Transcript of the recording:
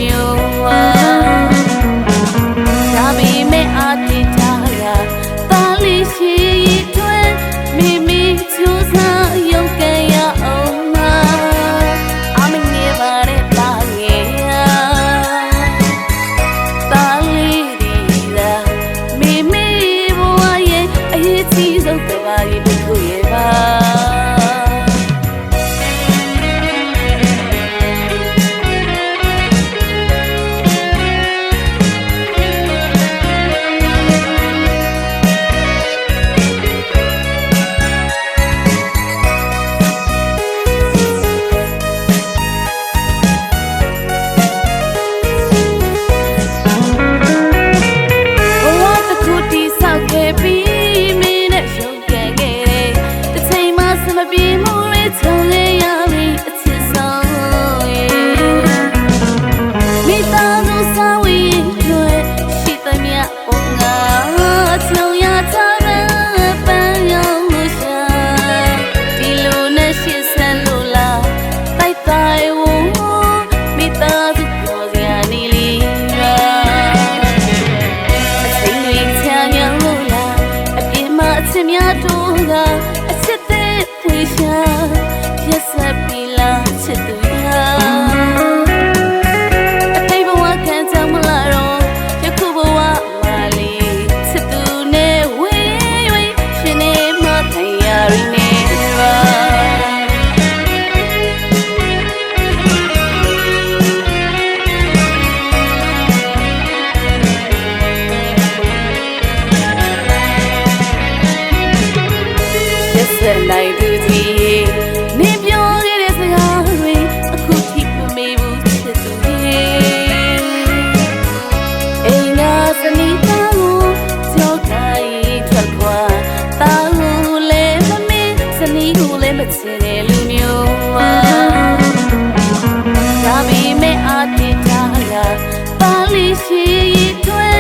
မျိုးဒါပေမဲ့အတိထားရာတာလီရှိတွင်မိမိကျူးစာရုပ်ကဲရအောင်မအမငယ်ပါတဲ့ပါရဲ့တာလီဒီလာမိမိဘဝရဲ့အရေးကြီးဆုံးကဘာကြီးတစ်ခုရဲ့ပါများတို့ကအချစ်တဲ့ဝေရှာရက်ဆက်ပြီးလားချစ်သူရာအတိတ်ဘဝခံကြမလားတော့ယခုဘဝမှာလေးချစ်သူနဲ့ဝေးဝေးရှင်နေမှထိုင်ရရင်းနေပါနိုင်သူကြီးနေပြောခဲ့တဲ့စကားတွေအခုထိမမေ့ဘူးချစ်သူကြီးအိမ်နာစနီးသားကိုကြောက်ခိုင်းထွက်ခွာတာကိုလည်းမမေ့စနီးကိုလည်းမချစ်တဲ့လူမျိုးဒါပေမဲ့အတိတ်ထားရာပါလီရှိတွင်